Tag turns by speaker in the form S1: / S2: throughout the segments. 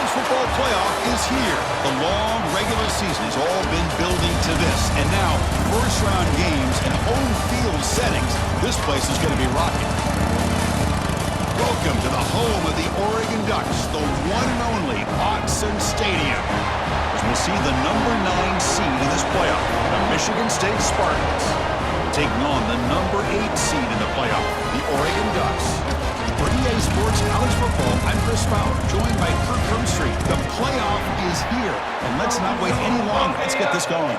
S1: college football playoff is here. The long regular season has all been building to this. And now, first-round games and home field settings. This place is going to be rocking. Welcome to the home of the Oregon Ducks, the one and only Autzen Stadium. As we'll see the number 9 seed in this playoff, the Michigan State Spartans, taking on the number 8 seed in the playoff, the Oregon Ducks. For EA Sports College Football, I'm Chris Fowler, joined by Kirk Herbstreit. The playoff is here, and let's not wait any longer. Let's get this going.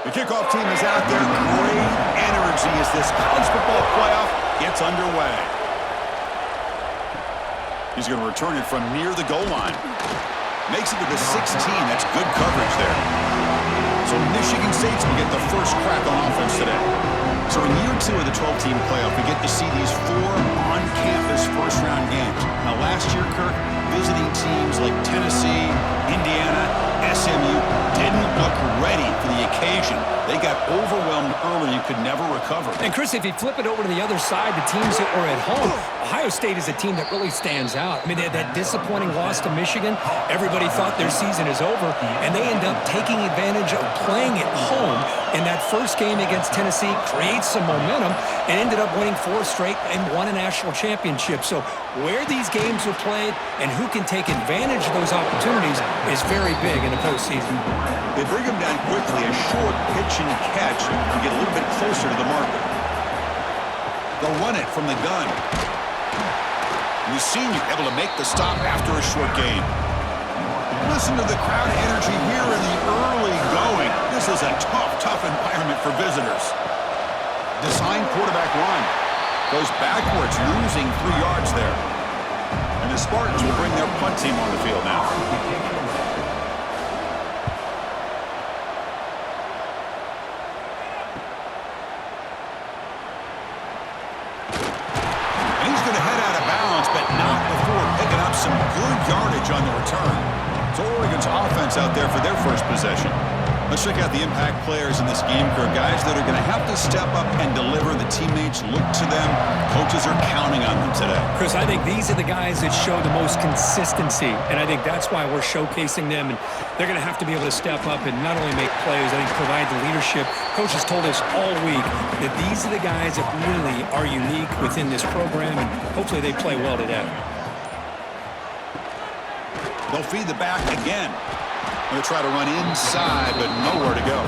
S1: The kickoff team is out there. Great energy as this college football playoff gets underway. He's going to return it from near the goal line. Makes it to the 16. That's good coverage there. So Michigan State's going to get the first crack on offense today. So in year 2 of the 12-team playoff, we get to see these 4 on-campus first-round games. Now last year, Kirk, visiting teams like Tennessee, Indiana, SMU didn't look ready for the occasion. They got overwhelmed early and could never recover.
S2: And Chris, if you flip it over to the other side, the teams that were at home, Ohio State is a team that really stands out. I mean, they had that disappointing loss to Michigan. Everybody thought their season is over, and they end up taking advantage of playing at home. In that first game against Tennessee, creates some momentum, and ended up winning 4 straight and won a national championship. So where these games are played and who can take advantage of those opportunities is very big in the postseason.
S1: They bring him down quickly, a short pitch and catch to get a little bit closer to the marker. They'll run it from the gun. And the senior able to make the stop after a short gain. Listen to the crowd energy here in the early going. This is a tough environment for visitors. Design quarterback run. Goes backwards, losing 3 yards there. And the Spartans will bring their punt team on the field now. Some good yardage on the return. So Oregon's offense out there for their first possession. Let's check out the impact players in this game, Kirk. Guys that are going to have to step up and deliver. The teammates look to them. Coaches are counting on them today.
S2: Chris, I think these are the guys that show the most consistency, and I think that's why we're showcasing them. And they're going to have to be able to step up and not only make plays, I think provide the leadership. Coaches told us all week that these are the guys that really are unique within this program, and hopefully they play well today.
S1: They'll feed the back again. They'll try to run inside, but nowhere to go.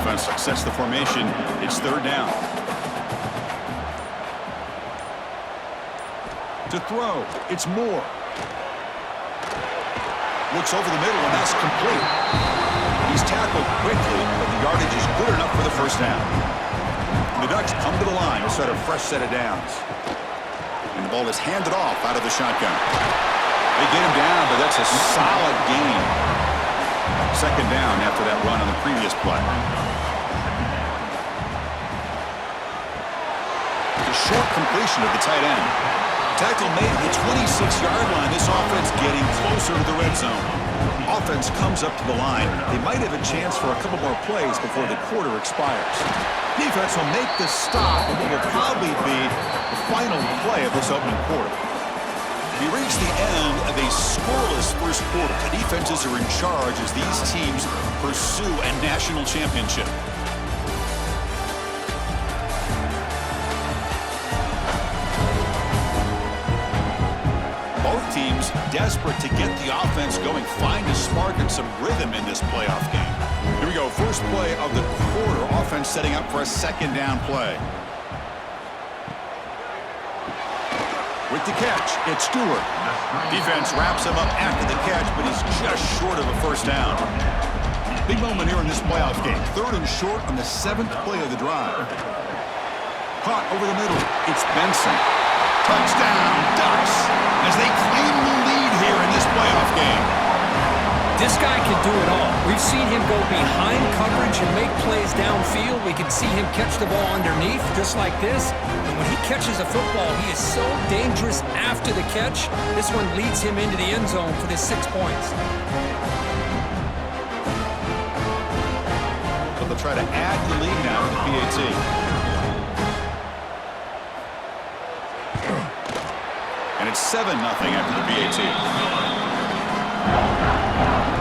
S1: Offense sets the formation. It's 3rd down. To throw, it's Moore. Looks over the middle, and that's complete. He's tackled quickly, but the yardage is good enough for the first down. The Ducks come to the line to start a fresh set of downs. And the ball is handed off out of the shotgun. They get him down, but that's a solid gain. 2nd down after that run on the previous play. The short completion of the tight end. Tackle made at the 26-yard line. This offense getting closer to the red zone. Offense comes up to the line. They might have a chance for a couple more plays before the quarter expires. Defense will make the stop, and what will probably be the final play of this opening quarter. We reach the end of a scoreless first quarter. The defenses are in charge as these teams pursue a national championship. Both teams desperate to get the offense going, find a spark and some rhythm in this playoff game. Here we go, first play of the quarter. Offense setting up for a 2nd down play. With the catch, it's Stewart. Defense wraps him up after the catch, but he's just short of a first down. Big moment here in this playoff game. 3rd and short on the 7th play of the drive. Caught over the middle. It's Benson. Touchdown, Ducks, as they claim the lead here in this playoff game.
S2: This guy can do it all. We've seen him go behind coverage and make plays downfield. We can see him catch the ball underneath, just like this. And when he catches a football, he is so dangerous after the catch. This one leads him into the end zone for the 6 points.
S1: But the try to add to the lead now with the PAT. And it's 7-0 after the PAT.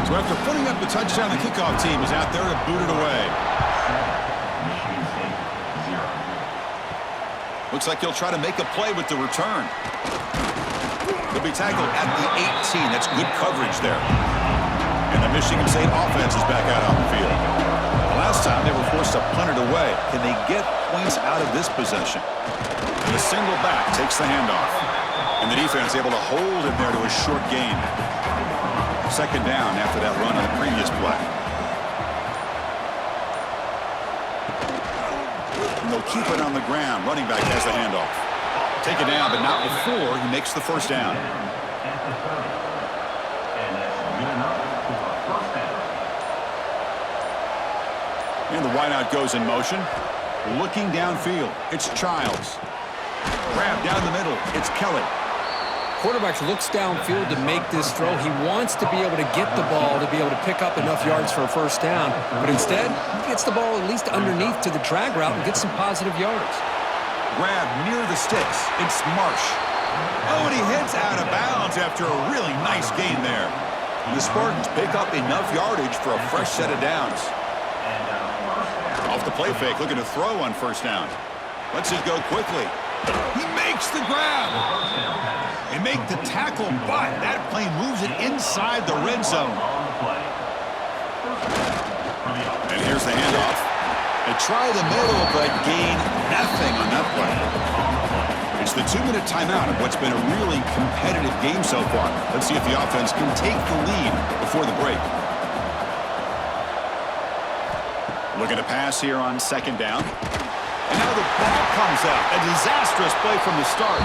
S1: So after putting up the touchdown, the kickoff team is out there to boot it away. Looks like he'll try to make a play with the return. He'll be tackled at the 18. That's good coverage there. And the Michigan State offense is back out on the field. Last time they were forced to punt it away. Can they get points out of this possession? And the single back takes the handoff. And the defense is able to hold him there to a short gain. Second down after that run on the previous play. And they'll keep it on the ground. Running back has the handoff. Take it down, but not before he makes the first down. And the wideout goes in motion. Looking downfield. It's Childs. Grab down the middle. It's Kelly.
S2: Quarterback looks downfield to make this throw. He wants to be able to get the ball to be able to pick up enough yards for a first down. But instead, he gets the ball at least underneath to the drag route and gets some positive yards.
S1: Grab near the sticks. It's Marsh. Oh, and he heads out of bounds after a really nice gain there. The Spartans pick up enough yardage for a fresh set of downs. Off the play fake, looking to throw on first down. Lets it go quickly. He makes the grab. They make the tackle, but that plane moves it inside the red zone. And here's the handoff. They try the middle, but gain nothing on that play. It's the 2-minute timeout of what's been a really competitive game so far. Let's see if the offense can take the lead before the break. Looking to pass here on second down. And now the ball comes out. A disastrous play from the start.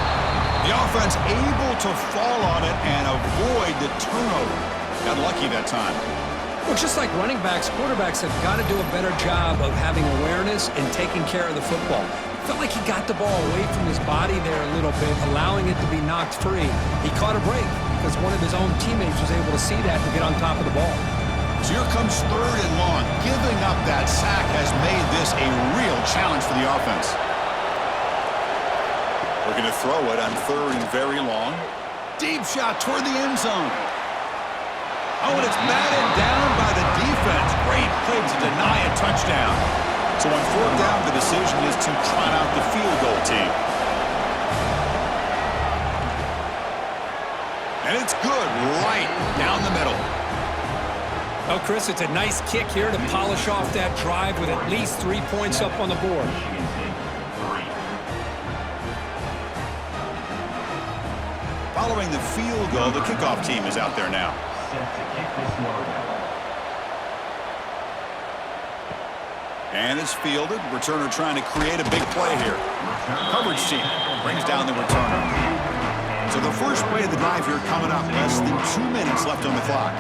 S1: The offense able to fall on it and avoid the turnover. Got lucky that time.
S2: Well, just like running backs, quarterbacks have got to do a better job of having awareness and taking care of the football. Felt like he got the ball away from his body there a little bit, allowing it to be knocked free. He caught a break because one of his own teammates was able to see that and get on top of the ball.
S1: So here comes third and long. Giving up that sack has made this a real challenge for the offense. We're going to throw it on third and very long. Deep shot toward the end zone. Oh, and it's batted down by the defense. Great play to deny a touchdown. So on fourth down, the decision is to trot out the field goal team. And it's good right down the middle.
S2: Oh, Chris, it's a nice kick here to polish off that drive with at least 3 points up on the board.
S1: Following the field goal, the kickoff team is out there now. And it's fielded. Returner trying to create a big play here. Coverage team brings down the returner. So the first play of the drive here coming up. Less than 2 minutes left on the clock.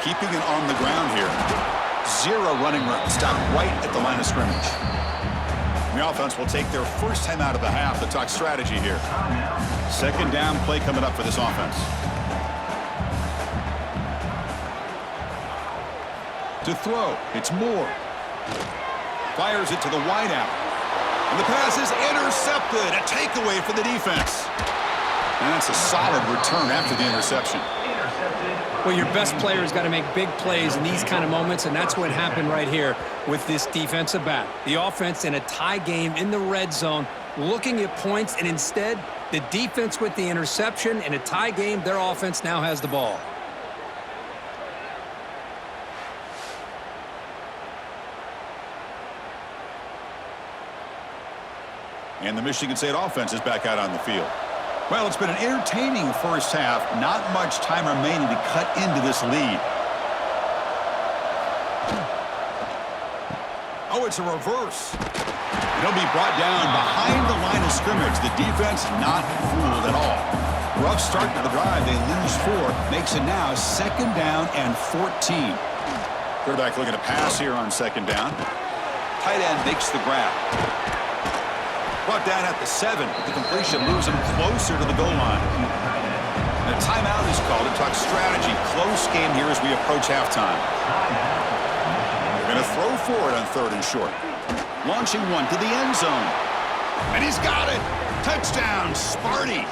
S1: Keeping it on the ground here. Zero running room. Stop right at the line of scrimmage. The offense will take their first time out of the half to talk strategy here. Second down play coming up for this offense. To throw, it's Moore. Fires it to the wideout. And the pass is intercepted. A takeaway for the defense. And that's a solid return after the interception.
S2: Well, your best player's got to make big plays in these kind of moments, and that's what happened right here with this defensive back. The offense in a tie game in the red zone, looking at points, and instead, the defense with the interception. In a tie game, their offense now has the ball.
S1: And the Michigan State offense is back out on the field. Well, it's been an entertaining first half. Not much time remaining to cut into this lead. Oh, it's a reverse. It'll be brought down behind the line of scrimmage. The defense not fooled at all. Rough start to the drive. They lose 4. Makes it now second down and 14. Quarterback looking to pass here on second down. Tight end makes the grab. Brought down at the 7. The completion moves him closer to the goal line. And a timeout is called to talk strategy. Close game here as we approach halftime. They're going to throw for it on 3rd and short. Launching one to the end zone. And he's got it. Touchdown, Sparty.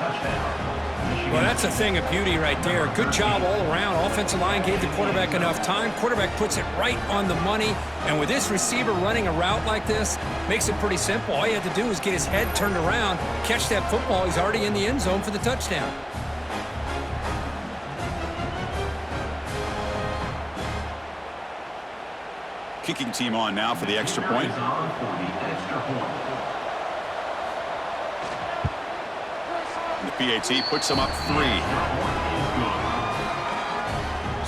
S2: Well, that's a thing of beauty right there. Good job all around. Offensive line gave the quarterback enough time. Quarterback puts it right on the money. And with this receiver running a route like this, makes it pretty simple. All you have to do is get his head turned around, catch that football. He's already in the end zone for the touchdown.
S1: Kicking team on now for the extra point. And the PAT puts them up 3.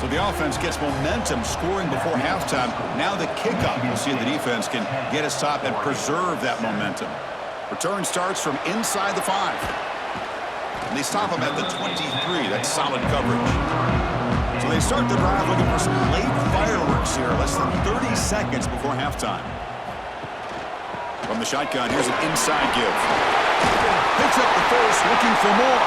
S1: So the offense gets momentum scoring before halftime. Now the kickoff. We'll see if the defense can get a stop and preserve that momentum. Return starts from inside the 5. And they stop them at the 23. That's solid coverage. So they start the drive looking for some late fireworks here, less than 30 seconds before halftime. From the shotgun, here's an inside give. Picks up the first, looking for more.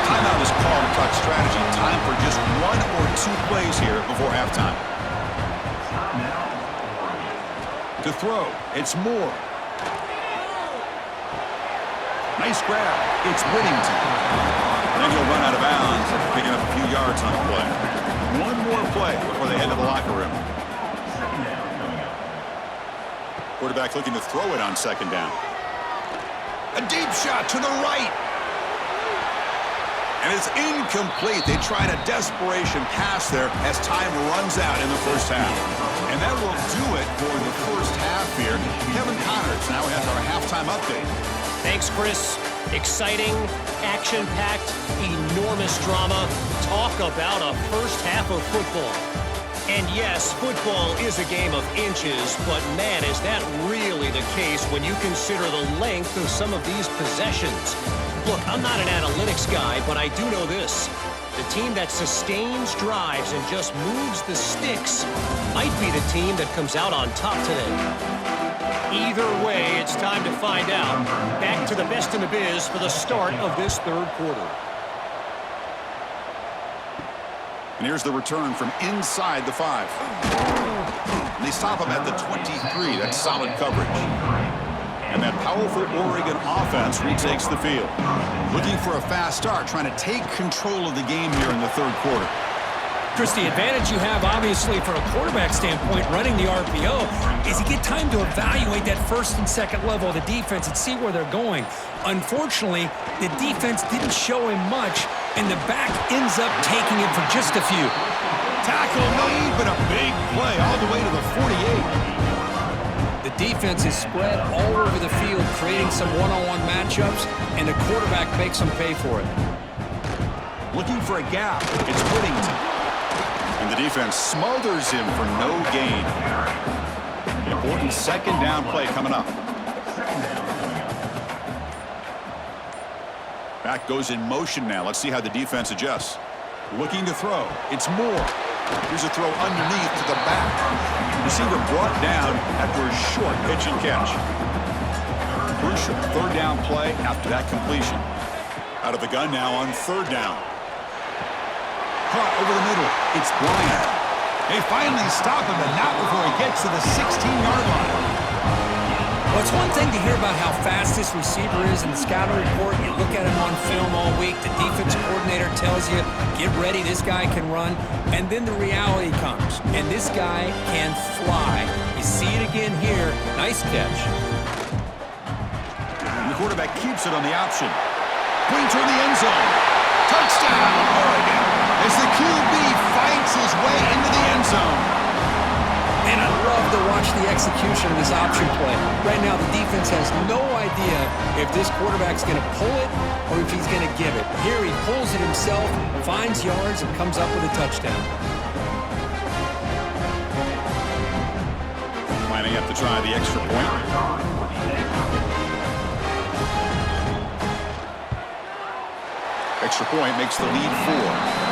S1: Timeout is called to talk strategy. Time for just 1 or 2 plays here before halftime. To throw, it's Moore. Nice grab. It's Whittington. Then he'll run out of bounds after picking up a few yards on the play. 1 more play before they head to the locker room. Quarterback looking to throw it on 2nd down. A deep shot to the right. And it's incomplete. They tried a desperation pass there as time runs out in the first half. And that will do it for the first half here. Kevin Connors now has our halftime update.
S3: Thanks, Chris. Exciting, action-packed, enormous drama. Talk about a first half of football. And yes, football is a game of inches, but man, is that really the case when you consider the length of some of these possessions. Look, I'm not an analytics guy, but I do know this. The team that sustains drives and just moves the sticks might be the team that comes out on top today. Either way, it's time to find out. Back to the best in the biz for the start of this 3rd quarter.
S1: And here's the return from inside the 5. And they stop him at the 23. That's solid coverage. And that powerful Oregon offense retakes the field. Looking for a fast start, trying to take control of the game here in the 3rd quarter.
S2: Chris, the advantage you have, obviously, from a quarterback standpoint, running the RPO, is you get time to evaluate that 1st and 2nd level of the defense and see where they're going. Unfortunately, the defense didn't show him much, and the back ends up taking it for just a few.
S1: Tackle made, but a big play all the way to the 48.
S2: The defense is spread all over the field, creating some one-on-one matchups, and the quarterback makes them pay for it.
S1: Looking for a gap. It's Whittington. And the defense smothers him for no gain. An important 2nd down play coming up. Back goes in motion now. Let's see how the defense adjusts. Looking to throw. It's Moore. Here's a throw underneath to the back. Receiver brought down after a short pitch and catch. Crucial 3rd down play after that completion. Out of the gun now on 3rd down. Caught over the middle. It's Bryant. They finally stop him, but not before he gets to the 16-yard line.
S2: Well, it's one thing to hear about how fast this receiver is in the scouting report. You look at him on film all week. The defensive coordinator tells you, get ready, this guy can run. And then the reality comes, and this guy can fly. You see it again here. Nice catch.
S1: And the quarterback keeps it on the option. Going toward the end zone. Touchdown, Oregon, as the QB fights his way into the end zone.
S2: And I love to watch the execution of this option play. Right now, the defense has no idea if this quarterback's going to pull it or if he's going to give it. Here, he pulls it himself, finds yards, and comes up with a touchdown.
S1: Lining up to try the extra point. Extra point makes the lead 4.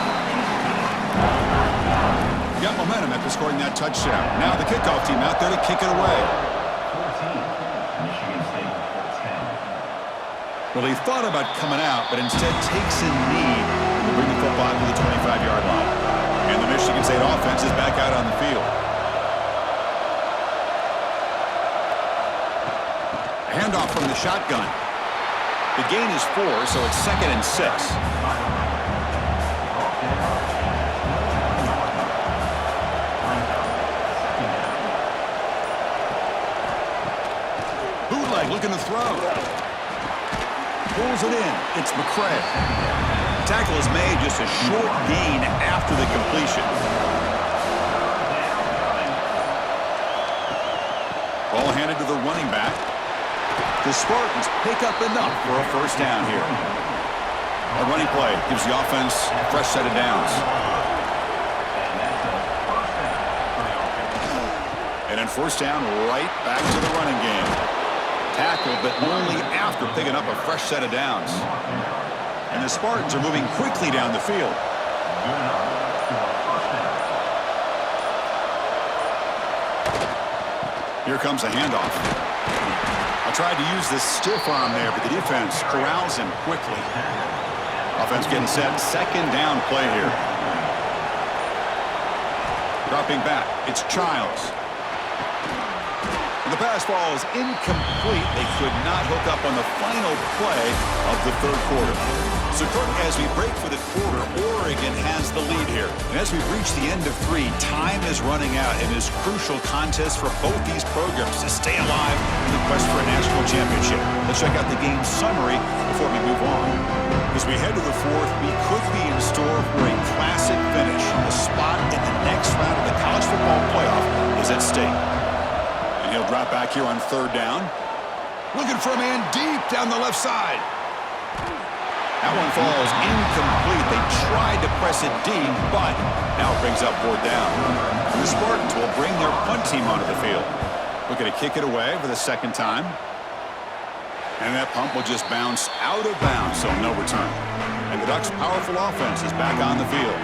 S1: Got momentum after scoring that touchdown. Now the kickoff team out there to kick it away. Well, he thought about coming out, but instead takes a knee. We'll bring the football to the 25-yard line. And the Michigan State offense is back out on the field. A handoff from the shotgun. The gain is 4, so it's 2nd and 6. Bootleg looking to throw. Pulls it in. It's McCray. Tackle is made, just a short gain after the completion. Ball handed to the running back. The Spartans pick up enough for a first down here. A running play gives the offense a fresh set of downs. And then first down, right back to the running game. Tackle, but only after picking up a fresh set of downs. And the Spartans are moving quickly down the field. Here comes a handoff. I tried to use this stiff arm there, but the defense corrals him quickly. Offense getting set. Second down play here. Dropping back. It's Childs. The pass ball is incomplete. They could not hook up on the final play of the third quarter. So, Kirk, as we break for the quarter, Oregon has the lead here. And as we reach the end of 3, time is running out in this crucial contest for both these programs to stay alive in the quest for a national championship. Let's check out the game summary before we move on. As we head to the 4th, we could be in store for a classic finish. A spot in the next round of the college football playoff is at stake. He'll drop back here on 3rd down. Looking for a man deep down the left side. That one falls incomplete. They tried to press it deep, but now it brings up 4th down. And the Spartans will bring their punt team onto the field. Looking to kick it away for the 2nd time. And that punt will just bounce out of bounds, so no return. And the Ducks' powerful offense is back on the field.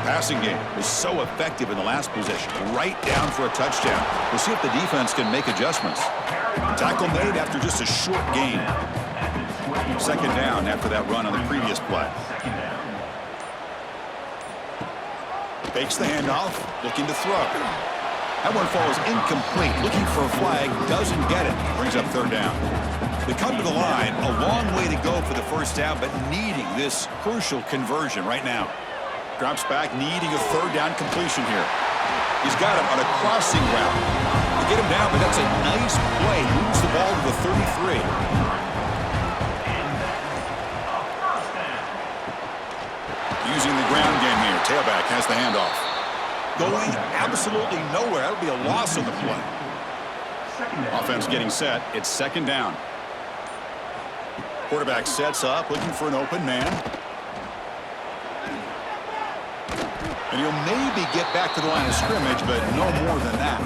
S1: Passing game was so effective in the last possession, right down for a touchdown. We'll see if the defense can make adjustments. Tackle made after just a short gain. 2nd down after that run on the previous play. Fakes the handoff, looking to throw. That one falls incomplete, looking for a flag, doesn't get it. Brings up 3rd down. They come to the line, a long way to go for the first down, but needing this crucial conversion right now. Drops back, needing a 3rd down completion here. He's got him on a crossing route. They get him down, but that's a nice play. Moves the ball to the 33. Using the ground game here. Tailback has the handoff. Going absolutely nowhere. That'll be a loss on the play. Offense getting set. It's 2nd down. Quarterback sets up, looking for an open man. And he'll maybe get back to the line of scrimmage, but no more than that.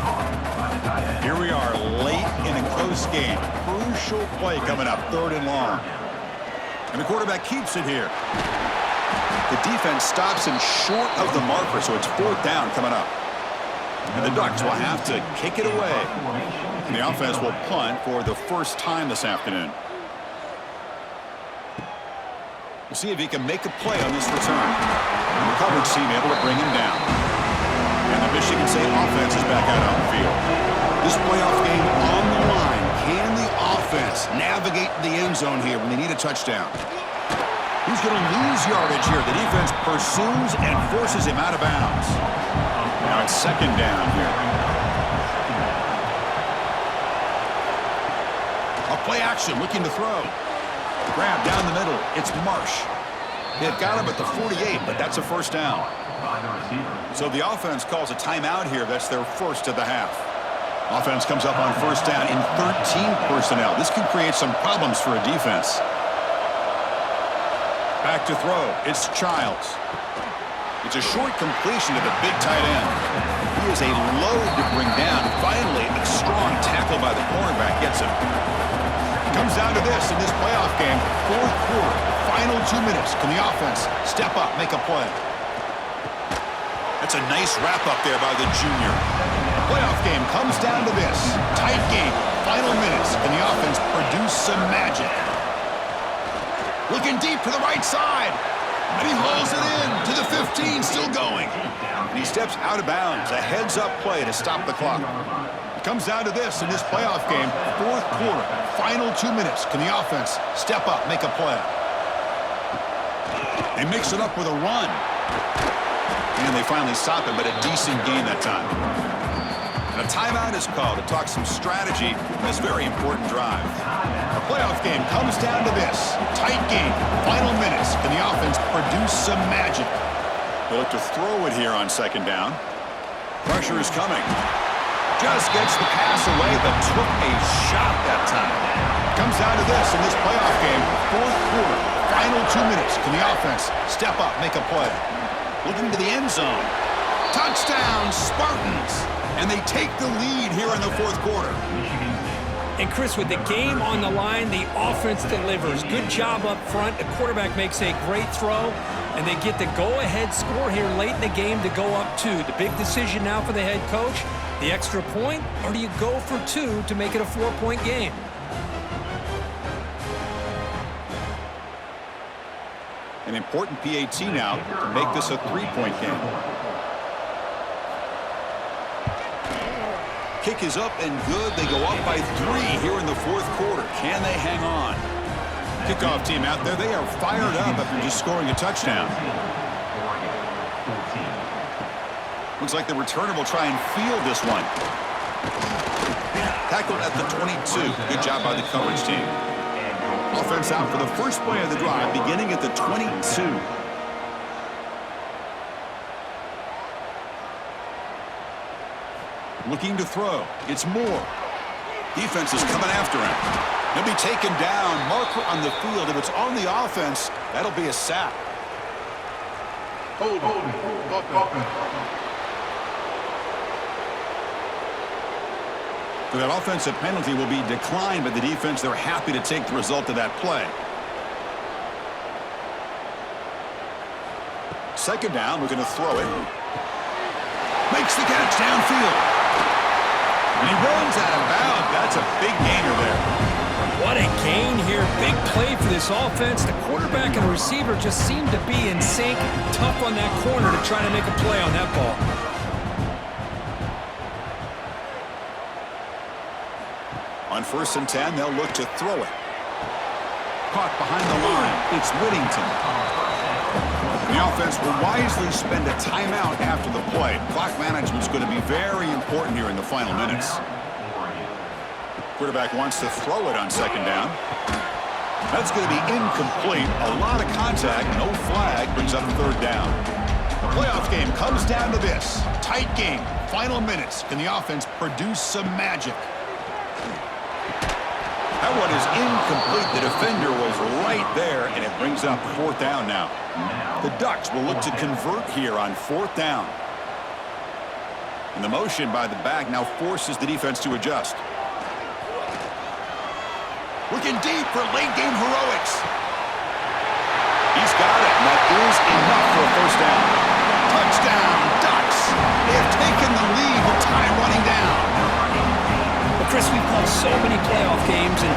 S1: Here we are, late in a close game. Crucial play coming up, 3rd and long. And the quarterback keeps it here. The defense stops him short of the marker, so it's 4th down coming up. And the Ducks will have to kick it away. And the offense will punt for the first time this afternoon. We'll see if he can make a play on this return. And the coverage team able to bring him down. And the Michigan State offense is back out on the field. This playoff game on the line. Can the offense navigate the end zone here when they need a touchdown? Who's going to lose yardage here? The defense pursues and forces him out of bounds. Now it's 2nd down here. A play action, looking to throw. Grab down the middle. It's Marsh. They've got him at the 48, but that's a first down. So the offense calls a timeout here. That's their first of the half. Offense comes up on first down in 13 personnel. This can create some problems for a defense. Back to throw. It's Childs. It's a short completion to the big tight end. He is a load to bring down. Finally, a strong tackle by the cornerback gets him. It comes down to this in this playoff game. 4th quarter, final 2 minutes. Can the offense step up, make a play? That's a nice wrap-up there by the junior. The playoff game comes down to this. Tight game, final minutes. Can the offense produce some magic? Looking deep to the right side. And he hauls it in to the 15, still going. And he steps out of bounds. A heads-up play to stop the clock. It comes down to this in this playoff game. Fourth quarter, final 2 minutes. Can the offense step up, make a play? They mix it up with a run. And they finally stop it, but a decent game that time. And a timeout is called to talk some strategy in this very important drive. The playoff game comes down to this. Tight game, final minutes. Can the offense produce some magic? They look to throw it here on second down. Pressure is coming. Just gets the pass away, but took a shot that time. Comes down to this in this playoff game. Fourth quarter, final 2 minutes. Can the offense step up, make a play? Looking to the end zone. Touchdown, Spartans! And they take the lead here in the fourth quarter.
S2: And Chris, with the game on the line, the offense delivers. Good job up front. The quarterback makes a great throw, and they get the go-ahead score here late in the game to go up 2. The big decision now for the head coach, the extra point, or do you go for 2 to make it a 4-point game?
S1: An important PAT now to make this a 3-point game. Kick is up and good. They go up by 3 here in the fourth quarter. Can they hang on? Kickoff team out there. They are fired up after just scoring a touchdown. Looks like the returner will try and field this one. Tackled at the 22. Good job by the coverage team. Offense out for the first play of the drive, beginning at the 22. Looking to throw. It's Moore. Defense is coming after him. He'll be taken down. Marker on the field. If it's on the offense, that'll be a sack. Hold. So that offensive penalty will be declined by the defense. They're happy to take the result of that play. Second down, we're going to throw it. Makes the catch downfield. And he runs out of bounds. That's a big gainer there.
S2: What a gain here. Big play for this offense. The quarterback and the receiver just seem to be in sync. Tough on that corner to try to make a play on that ball.
S1: On 1st and 10, they'll look to throw it. Caught behind the line. It's Whittington. The offense will wisely spend a timeout after the play. Clock management is going to be very important here in the final minutes. Quarterback wants to throw it on second down. That's going to be incomplete. A lot of contact, no flag, brings up third down. The playoff game comes down to this. Tight game, final minutes. Can the offense produce some magic? That one is incomplete. The defender was right there, and it brings up fourth down now. The Ducks will look to convert here on fourth down. And the motion by the back now forces the defense to adjust. Looking deep for late-game heroics. He's got it, and that is enough for a first down. Touchdown, Ducks. They have taken the lead with time running down.
S2: Well, Chris, we've called so many playoff games, and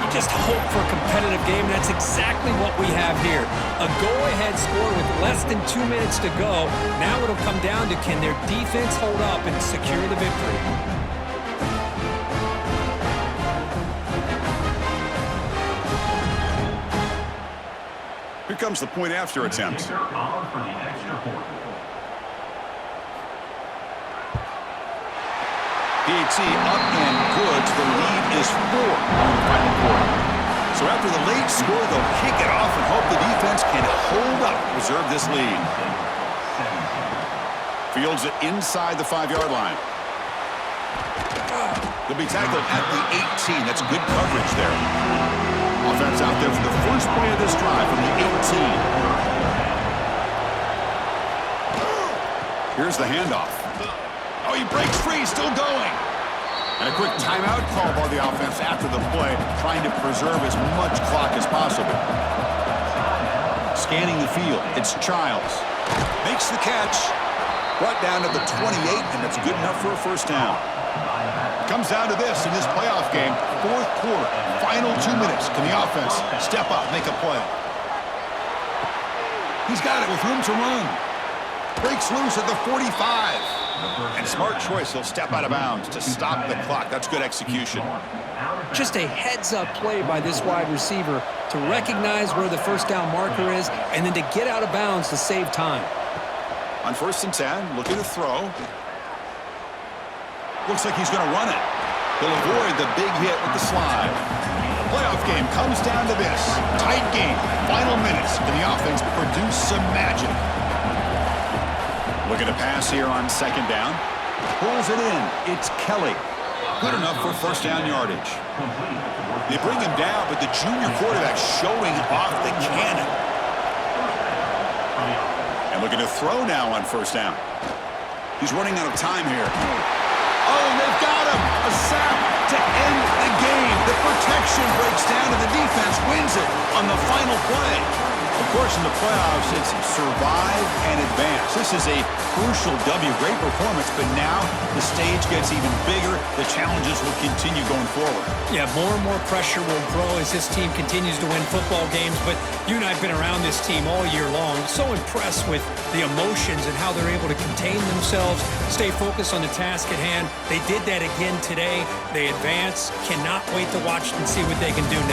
S2: you just hope for a competitive game. That's exactly what we have here. A go-ahead score with less than 2 minutes to go. Now it'll come down to, can their defense hold up and secure the victory?
S1: Here comes the point after attempt. PAT up and good. The lead is 4 on the final quarter. So after the late score, they'll kick it off and hope the defense can hold up, preserve this lead. Fields it inside the 5-yard line. They'll be tackled at the 18. That's good coverage there. Offense out there for the first play of this drive from the 18. Here's the handoff. Oh, he breaks free, still going. And a quick timeout call by the offense after the play, trying to preserve as much clock as possible. Scanning the field, it's Childs. Makes the catch. Brought down to the 28, and that's good enough for a first down. Comes down to this in this playoff game. Fourth quarter, final 2 minutes. Can the offense step up, make a play? He's got it with room to run. Breaks loose at the 45. And smart choice, he'll step out of bounds to stop the clock. That's good execution.
S2: Just a heads-up play by this wide receiver to recognize where the first down marker is and then to get out of bounds to save time.
S1: On 1st and 10, looking to throw. Looks like he's going to run it. He'll avoid the big hit with the slide. The playoff game comes down to this. Tight game, final minutes. Can the offense produce some magic? Looking to pass here on 2nd down. Pulls it in. It's Kelly. Good enough for 1st down yardage. They bring him down, but the junior quarterback showing off the cannon. And looking to throw now on 1st down. He's running out of time here. Oh, they've got him. A sack to end the game. The protection breaks down and the defense wins it on the final play. Of course, in the playoffs, it's survive and advance. This is a crucial W. Great performance, but now the stage gets even bigger. The challenges will continue going forward.
S2: Yeah, more and more pressure will grow as this team continues to win football games, but you and I have been around this team all year long. So impressed with the emotions and how they're able to contain themselves, stay focused on the task at hand. They did that again today. They advance. Cannot wait to watch and see what they can do next.